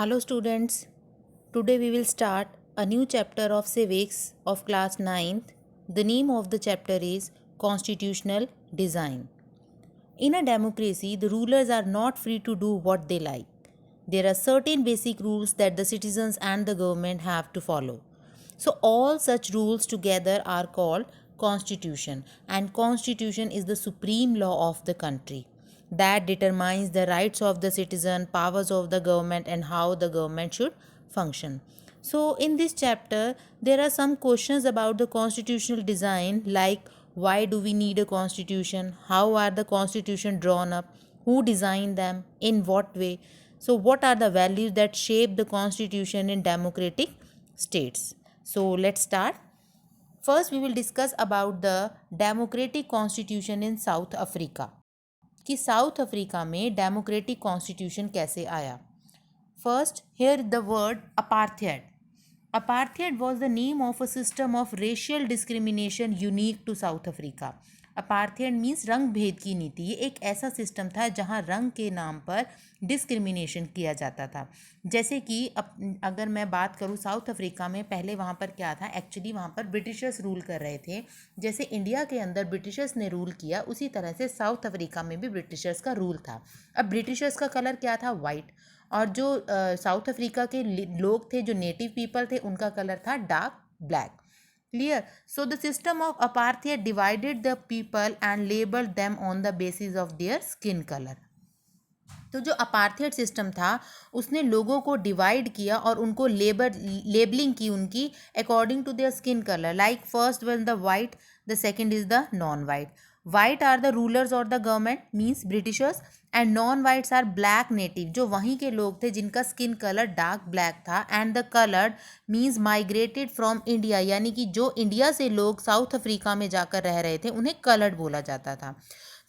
Hello students, today we will start a new chapter of civics of class 9th. The name of the chapter is Constitutional Design. In a democracy, the rulers are not free to do what they like. There are certain basic rules that the citizens and the government have to follow. So all such rules together are called constitution, and constitution is the supreme law of the country that determines the rights of the citizen, powers of the government, and how the government should function. So in this chapter there are some questions about the constitutional design, like why do we need a constitution, how are the constitution drawn up, who designed them, in what way. So what are the values that shape the constitution in democratic states. So let's start. First we will discuss about the democratic constitution in South Africa, कि South Africa में democratic constitution कैसे आया. First, hear the word apartheid. Apartheid was the name of a system of racial discrimination unique to South Africa. Apartheid means रंग भेद की नीति. ये एक ऐसा सिस्टम था जहाँ रंग के नाम पर डिस्क्रिमिनेशन किया जाता था. जैसे कि अगर मैं बात करूँ साउथ अफ्रीका में, पहले वहाँ पर क्या था, एक्चुअली वहाँ पर ब्रिटिशर्स रूल कर रहे थे. जैसे इंडिया के अंदर ब्रिटिशर्स ने रूल किया, उसी तरह से साउथ अफ्रीका में भी ब्रिटिशर्स का रूल था. अब ब्रिटिशर्स का कलर क्या था, वाइट, और जो साउथ अफ्रीका के लोग थे, जो नेटिव पीपल थे, उनका कलर था dark black. Clear. So the system of apartheid divided the people and labelled them on the basis of their skin colour. तो जो अपार्थेड सिस्टम था उसने लोगों को डिवाइड किया और उनको लेबलिंग की उनकी according to their skin colour. Like first one the white, the second is the non white. White are the rulers और the government means britishers, and non whites are black native, जो वहीं के लोग थे जिनका skin colour dark black था. And the coloured means migrated from India, यानी कि जो इंडिया से लोग साउथ अफ्रीका में जाकर रह रहे थे उन्हें कलर्ड बोला जाता था.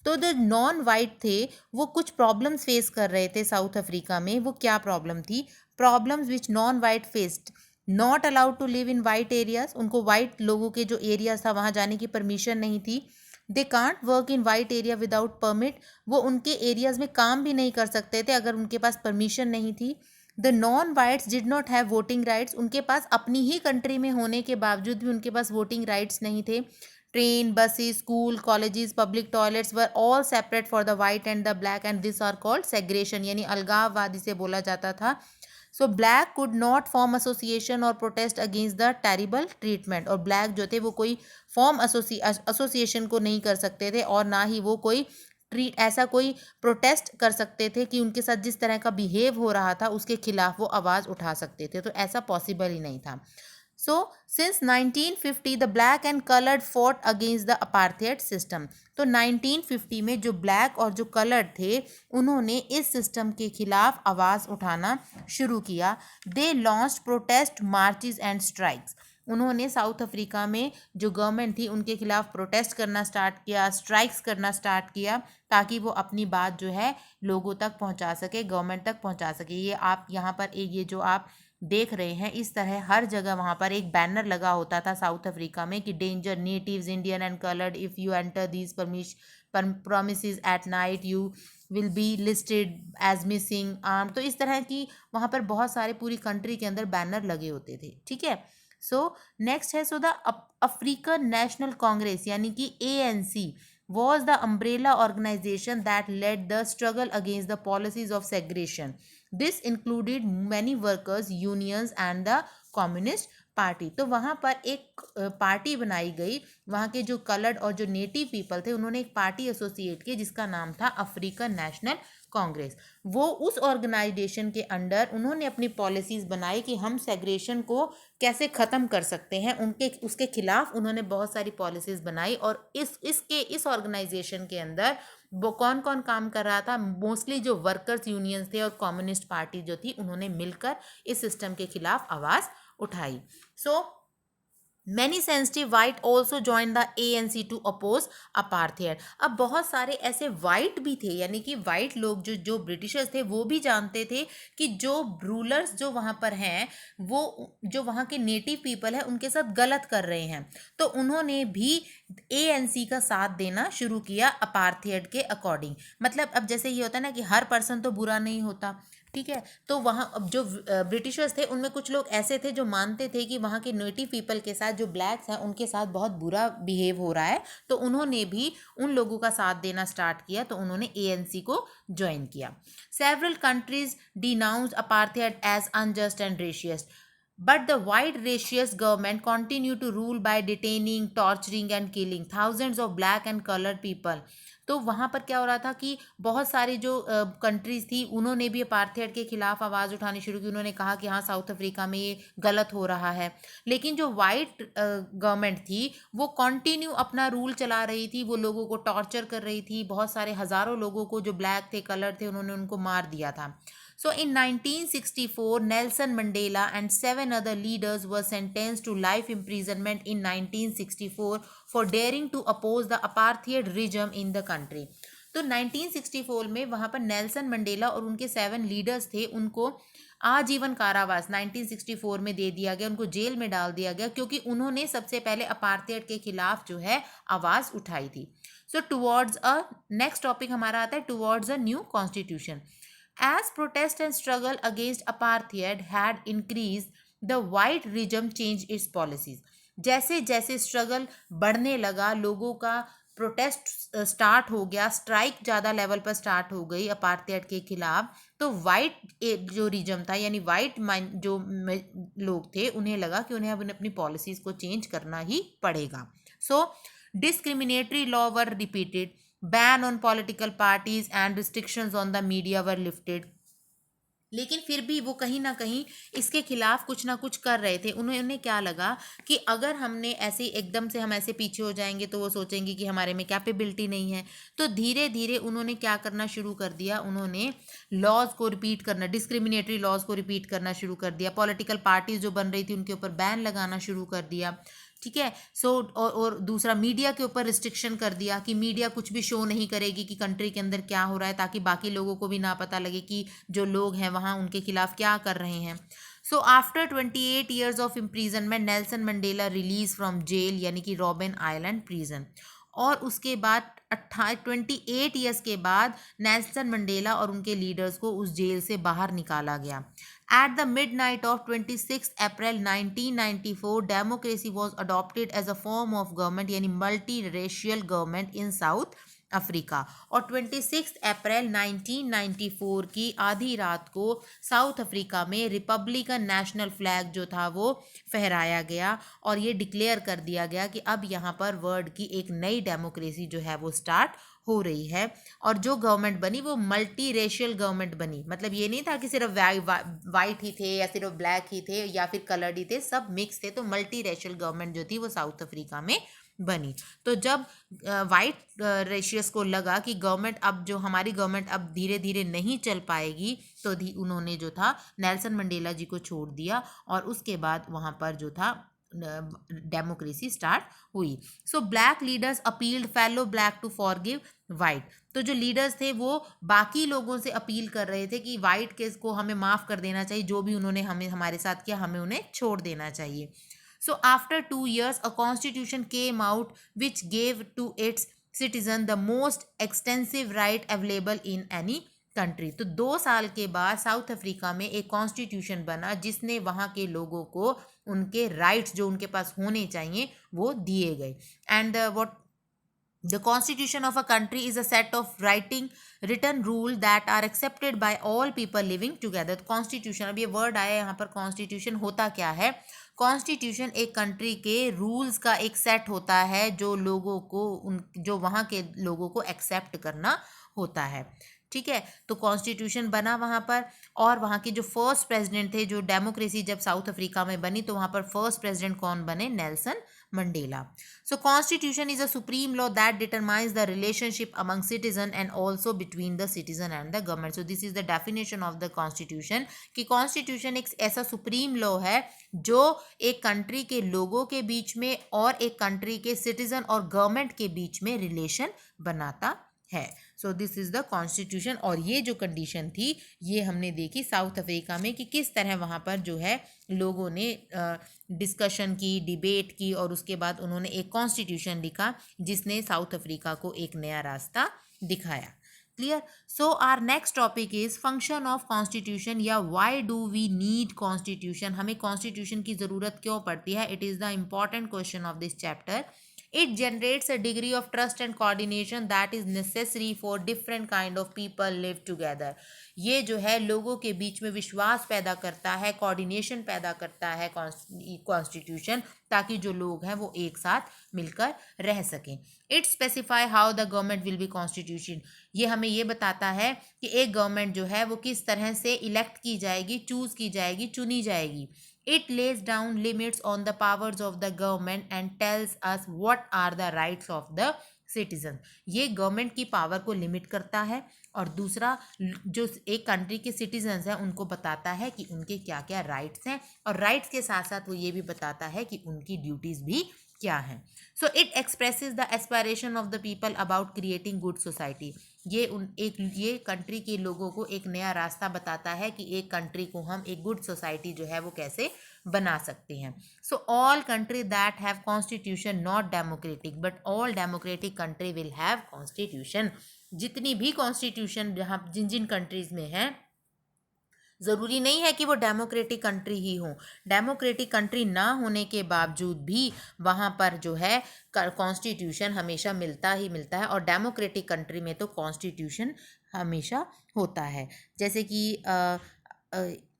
तो जो नॉन वाइट थे वो कुछ प्रॉब्लम्स फेस कर रहे थे साउथ अफ्रीका में. वो क्या प्रॉब्लम थी? Problems which non white faced. Not allowed to live in white areas. उनको वाइट लोगों के जो एरियाज था वहाँ जाने की परमिशन नहीं थी. They can't work in white area without permit. वो उनके एरियाज में काम भी नहीं कर सकते थे अगर उनके पास परमिशन नहीं थी. The non whites did not have voting rights. उनके पास अपनी ही कंट्री में होने के बावजूद भी उनके पास वोटिंग राइट्स नहीं थे. Train, buses, school, colleges, public toilets were all separate for the white and the black, and this are called segregation, यानी अलगाववाद इसे बोला जाता था. So black could not form association और protest against the terrible treatment. और black जो थे वो कोई फॉर्म एसोसिएशन को नहीं कर सकते थे, और ना ही वो कोई ऐसा कोई प्रोटेस्ट कर सकते थे कि उनके साथ जिस तरह का बिहेव हो रहा था उसके खिलाफ वो आवाज़ उठा सकते थे. तो ऐसा पॉसिबल ही नहीं था. So, since 1950, the black and colored fought against the apartheid system. तो 1950 में जो ब्लैक और जो कलर्ड थे उन्होंने इस सिस्टम के खिलाफ आवाज़ उठाना शुरू किया. They launched protest marches and strikes. उन्होंने साउथ अफ्रीका में जो गवर्नमेंट थी उनके खिलाफ प्रोटेस्ट करना स्टार्ट किया, स्ट्राइक्स करना स्टार्ट किया, ताकि वो अपनी बात जो है लोगों तक पहुंचा सके, गवर्नमेंट तक पहुंचा सके. ये आप यहाँ पर एक ये जो आप देख रहे हैं, इस तरह हर जगह वहाँ पर एक बैनर लगा होता था साउथ अफ्रीका में कि danger natives Indian and coloured, if you enter these premises at night you will be listed as missing arm. तो इस तरह की वहाँ पर बहुत सारे पूरी कंट्री के अंदर बैनर लगे होते थे. ठीक है. सो नेक्स्ट है, so the African national Congress यानी कि ANC was the umbrella organization that led the struggle against the policies of segregation. This included many workers unions and the communist party. तो वहाँ पर एक पार्टी बनाई गई. वहाँ के जो कलर्ड और जो नेटिव पीपल थे उन्होंने एक पार्टी एसोसिएट की जिसका नाम था अफ्रीकन नेशनल कांग्रेस. वो उस ऑर्गेनाइजेशन के अंडर उन्होंने अपनी पॉलिसीज़ बनाई कि हम सेग्रेशन को कैसे ख़त्म कर सकते हैं. उसके खिलाफ उन्होंने बहुत सारी पॉलिसीज़ बनाई. और इस ऑर्गेनाइजेशन के अंदर वो कौन कौन काम कर रहा था? मोस्टली जो वर्कर्स यूनियंस थे और कम्युनिस्ट पार्टी जो थी उन्होंने मिलकर इस सिस्टम के खिलाफ आवाज़ उठाई. So many sensitive white also join the ANC to oppose apartheid. अब बहुत सारे ऐसे वाइट भी थे, यानी कि वाइट लोग जो ब्रिटिशर्स थे वो भी जानते थे कि जो रूलर्स जो वहाँ पर हैं वो जो वहाँ के नेटिव पीपल है उनके साथ गलत कर रहे हैं. तो उन्होंने भी ANC का साथ देना शुरू किया अपार्थेड के अकॉर्डिंग. मतलब अब जैसे ये होता है ना कि हर पर्सन तो बुरा नहीं होता. ठीक है। तो वहाँ अब जो ब्रिटिशर्स थे उनमें कुछ लोग ऐसे थे जो मानते थे कि वहाँ के नेटिव पीपल के साथ जो ब्लैक्स हैं उनके साथ बहुत बुरा बिहेव हो रहा है, तो उन्होंने भी उन लोगों का साथ देना स्टार्ट किया, तो उन्होंने ANC को ज्वाइन किया। Several countries denounced apartheid as unjust and racist, but the white racist government continued to rule by detaining, torturing and killing thousands of black and colored people. तो वहाँ पर क्या हो रहा था कि बहुत सारी जो कंट्रीज थी उन्होंने भी अपार्थाइड के खिलाफ आवाज़ उठानी शुरू की। उन्होंने कहा कि हाँ, साउथ अफ्रीका में ये गलत हो रहा है, लेकिन जो वाइट गवर्नमेंट थी वो कंटिन्यू अपना रूल चला रही थी, वो लोगों को टॉर्चर कर रही थी। बहुत सारे हज़ारों लोगों को जो ब्लैक थे, कलर थे, उन्होंने उनको मार दिया था। So in 1964, Nelson Mandela and 7 other leaders were sentenced to life imprisonment in 1964 for daring to oppose the apartheid regime in the country. तो 1964 में वहाँ पर नेल्सन मंडेला और उनके 7 लीडर्स थे, उनको आजीवन कारावास 1964 में दे दिया गया, उनको जेल में डाल दिया गया, क्योंकि उन्होंने सबसे पहले अपार्थाइड के खिलाफ जो है आवाज़ उठाई थी। सो टुवर्ड्स अ नेक्स्ट टॉपिक हमारा आता है towards a new constitution. As protest and struggle against apartheid had increased, the white regime changed its policies. जैसे जैसे स्ट्रगल बढ़ने लगा, लोगों का प्रोटेस्ट स्टार्ट हो गया, स्ट्राइक ज़्यादा लेवल पर स्टार्ट हो गई अपार्थाइड के खिलाफ, तो वाइट जो रीजन था यानी वाइट जो लोग थे उन्हें लगा कि उन्हें अब अपनी पॉलिसीज़ को चेंज करना ही पड़ेगा। So discriminatory law were repeated, ban on political parties and restrictions on the media were lifted. लेकिन फिर भी वो कहीं ना कहीं इसके खिलाफ कुछ ना कुछ कर रहे थे। उन्हें क्या लगा कि अगर हमने ऐसे एकदम से हम ऐसे पीछे हो जाएंगे तो वो सोचेंगे कि हमारे में कैपेबिलिटी नहीं है। तो धीरे धीरे उन्होंने क्या करना शुरू कर दिया, उन्होंने लॉज को रिपीट करना, डिस्क्रिमिनेटरी लॉज को रिपीट करना शुरू कर दिया। पॉलिटिकल पार्टीज जो बन रही थी उनके ऊपर बैन लगाना शुरू कर दिया। ठीक है। सो और दूसरा मीडिया के ऊपर रिस्ट्रिक्शन कर दिया कि मीडिया कुछ भी शो नहीं करेगी कि कंट्री के अंदर क्या हो रहा है, ताकि बाकी लोगों को भी ना पता लगे कि जो लोग हैं वहाँ उनके खिलाफ क्या कर रहे हैं। So after 28 years of imprisonment Nelson Mandela release from jail यानी कि रॉबिन आइलैंड प्रिजन, और उसके बाद 28 ईयर्स के बाद नेल्सन मंडेला और उनके लीडर्स को उस जेल से बाहर निकाला गया। At the midnight of 26 April 1994, democracy was adopted as a form of government यानी multi-racial government in South Africa. और 26 अप्रैल 1994 की आधी रात को साउथ अफ्रीका में रिपब्लिकन नेशनल फ्लैग जो था वो फहराया गया, और ये डिक्लेयर कर दिया गया कि अब यहाँ पर वर्ल्ड की एक नई डेमोक्रेसी जो है वो स्टार्ट हो रही है। और जो गवर्नमेंट बनी वो मल्टी रेशियल गवर्नमेंट बनी, मतलब ये नहीं था कि सिर्फ वाइट ही थे या सिर्फ ब्लैक ही थे या फिर कलर्ड ही थे, सब मिक्स थे। तो मल्टी रेशियल गवर्नमेंट जो थी वो साउथ अफ्रीका में बनी। तो जब वाइट रेशियस को लगा कि गवर्नमेंट अब जो हमारी गवर्नमेंट अब धीरे धीरे नहीं चल पाएगी, तो उन्होंने जो था नेल्सन मंडेला जी को छोड़ दिया, और उसके बाद वहाँ पर जो था डेमोक्रेसी स्टार्ट हुई। So black leaders appealed fellow black to forgive white. तो जो लीडर्स थे वो बाकी लोगों से अपील कर रहे थे कि वाइट केस को हमें माफ़ कर देना चाहिए, जो भी उन्होंने हमें हमारे साथ किया हमें उन्हें छोड़ देना चाहिए। So after 2 years, a constitution came out which gave to its citizen the most extensive right available in any country. तो 2 साल के बाद साउथ अफ्रीका में एक कॉन्स्टिट्यूशन बना जिसने वहाँ के लोगों को उनके राइट्स जो उनके पास होने चाहिए वो दिए गए। And what The constitution of a country is a set of written rule that are accepted by all people living together. Constitution, अब ये वर्ड आया यहाँ पर, कॉन्स्टिट्यूशन होता क्या है? कॉन्स्टिट्यूशन एक कंट्री के रूल्स का एक सेट होता है जो लोगों को जो वहाँ के लोगों को एक्सेप्ट करना होता है। ठीक है। तो कॉन्स्टिट्यूशन बना वहाँ पर, और वहाँ के जो फर्स्ट प्रेसिडेंट थे, जो डेमोक्रेसी जब साउथ अफ्रीका में बनी तो वहाँ पर फर्स्ट प्रेसिडेंट कौन बने? Nelson Mandela. So constitution is a supreme law that determines the relationship among citizen and also between the citizen and the government. So this is the definition of the constitution कि constitution एक ऐसा supreme law है जो एक country के लोगों के बीच में और एक कंट्री के सिटीजन और गवर्नमेंट के बीच में रिलेशन बनाता है। So this is the constitution. और ये जो कंडीशन थी ये हमने देखी साउथ अफ्रीका में कि किस तरह वहाँ पर जो है लोगों ने डिस्कशन की, डिबेट की, और उसके बाद उन्होंने एक कॉन्स्टिट्यूशन लिखा जिसने साउथ अफ्रीका को एक नया रास्ता दिखाया। Clear. So our next topic is function of constitution या why do we need constitution. हमें कॉन्स्टिट्यूशन की जरूरत क्यों पड़ती है. It is the important question of this chapter. It generates a degree of trust and coordination that is necessary for different kind of people live together. ये जो है लोगों के बीच में विश्वास पैदा करता है, कोऑर्डिनेशन पैदा करता है कॉन्स्टिट्यूशन, ताकि जो लोग हैं वो एक साथ मिलकर रह सकें. It specify how the government will be constitution. ये हमें ये बताता है कि एक गवर्नमेंट जो है वो किस तरह से इलेक्ट की जाएगी, चूज की जाएगी, चुनी जाएगी. It lays down limits on the powers of the government and tells us what are the rights of the citizen. ये गवर्नमेंट की पावर को लिमिट करता है और दूसरा जो एक कंट्री के सिटीजन्स हैं उनको बताता है कि उनके क्या क्या राइट्स हैं, और राइट्स के साथ साथ वो ये भी बताता है कि उनकी ड्यूटीज़ भी क्या हैं. So it expresses the aspiration of the people about creating good society. ये कंट्री के लोगों को एक नया रास्ता बताता है कि एक कंट्री को हम एक गुड सोसाइटी जो है वो कैसे बना सकते हैं. So all country that have constitution not democratic but all democratic country will have constitution. जितनी भी कॉन्स्टिट्यूशन जहाँ जिन जिन कंट्रीज में है, ज़रूरी नहीं है कि वो डेमोक्रेटिक कंट्री ही हो. डेमोक्रेटिक कंट्री ना होने के बावजूद भी वहाँ पर जो है कॉन्स्टिट्यूशन हमेशा मिलता ही मिलता है, और डेमोक्रेटिक कंट्री में तो कॉन्स्टिट्यूशन हमेशा होता है. जैसे कि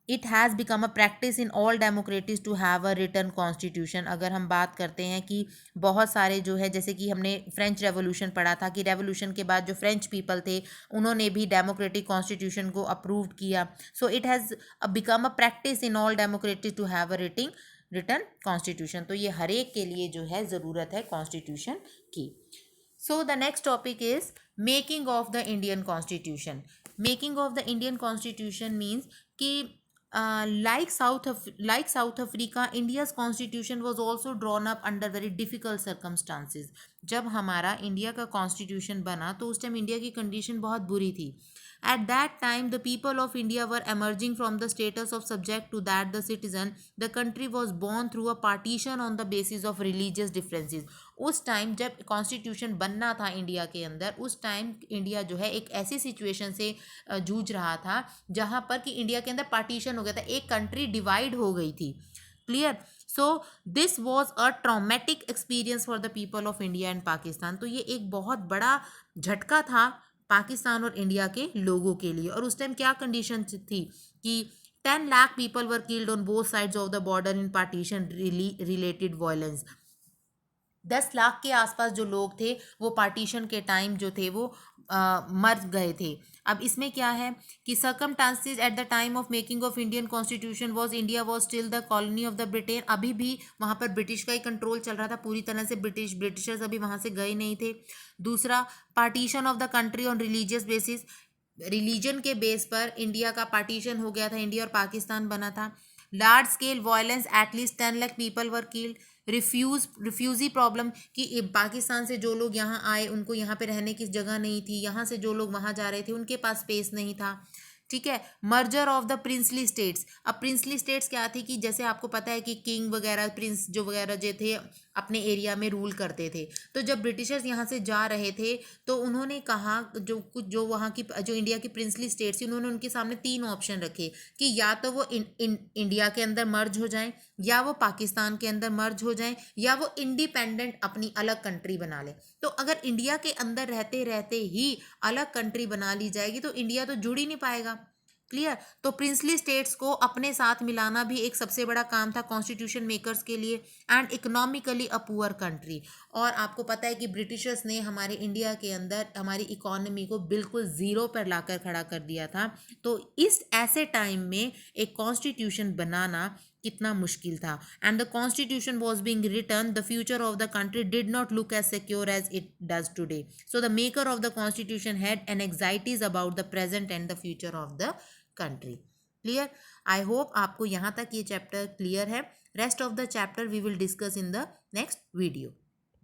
it has become a practice in all democracies to have a written constitution. अगर हम बात करते हैं कि बहुत सारे जो है, जैसे कि हमने फ्रेंच रेवोल्यूशन पढ़ा था कि रेवोल्यूशन के बाद जो फ्रेंच पीपल थे उन्होंने भी डेमोक्रेटिक कॉन्स्टिट्यूशन को अप्रूव किया. So it has become a practice in all democracies to have a written constitution. तो ये हर एक के लिए जो है ज़रूरत है कॉन्स्टिट्यूशन की. So the next topic is making of the Indian constitution. Making of the Indian constitution means कि like South Africa, India's constitution was also drawn up under very difficult circumstances. जब हमारा इंडिया का constitution बना तो उस time India की condition बहुत बुरी थी. At that time, the people of India were emerging from the status of subject to that the citizen. The country was born through a partition on the basis of religious differences. उस time जब constitution बनना था India के अंदर, उस time India जो है एक ऐसी सिचुएशन से जूझ रहा था जहाँ पर कि इंडिया के अंदर पार्टीशन हो गया था, एक कंट्री डिवाइड हो गई थी. Clear. So this was a traumatic experience for the people of India and Pakistan. तो ये एक बहुत बड़ा झटका था पाकिस्तान और इंडिया के लोगों के लिए. और उस टाइम क्या कंडीशन थी कि 10 lakh people were killed on both sides of the border in partition related violence. 10 lakh के आसपास जो लोग थे वो पार्टीशन के टाइम जो थे वो मर गए थे. अब इसमें क्या है कि circumstances at the time of making of Indian constitution was India was still the colony of the Britain. अभी भी वहाँ पर ब्रिटिश का ही कंट्रोल चल रहा था, पूरी तरह से ब्रिटिशर्स अभी वहाँ से गए नहीं थे. दूसरा, partition of the country on religious basis. Religion के बेस पर इंडिया का पार्टीशन हो गया था, इंडिया और पाकिस्तान बना था. Large scale violence, at least 10 lakh people were killed. Refugee problem कि पाकिस्तान से जो लोग यहाँ आए उनको यहाँ पे रहने की जगह नहीं थी, यहाँ से जो लोग वहाँ जा रहे थे उनके पास स्पेस नहीं था. ठीक है. Merger of the princely states. अब प्रिंसली स्टेट्स क्या थी कि जैसे आपको पता है कि किंग वगैरह, प्रिंस जो वगैरह जो थे अपने एरिया में रूल करते थे. तो जब ब्रिटिशर्स यहाँ से जा रहे थे तो उन्होंने कहा, जो वहाँ की जो इंडिया की प्रिंसली स्टेट्स थी, उन्होंने उनके सामने 3 ऑप्शन रखे कि या तो वो इंडिया के अंदर मर्ज हो जाएं, या वो पाकिस्तान के अंदर मर्ज हो जाएं, या वो इंडिपेंडेंट अपनी अलग कंट्री बना ले. तो अगर इंडिया के अंदर रहते रहते ही अलग कंट्री बना ली जाएगी तो इंडिया तो जुड़ ही नहीं पाएगा. क्लियर. तो प्रिंसली स्टेट्स को अपने साथ मिलाना भी एक सबसे बड़ा काम था कॉन्स्टिट्यूशन मेकर्स के लिए. And economically a poor country. और आपको पता है कि ब्रिटिशर्स ने हमारे इंडिया के अंदर हमारी इकोनॉमी को बिल्कुल ज़ीरो पर लाकर खड़ा कर दिया था. तो इस ऐसे टाइम में एक कॉन्स्टिट्यूशन बनाना कितना मुश्किल था. And the constitution was being return, the future of the country did not look as secure as it does today. So the maker of the constitution had an anxieties about the present and the future of the country. Clear. I hope आपको यहाँ तक ये chapter clear है. Rest of the chapter we will discuss in the next video.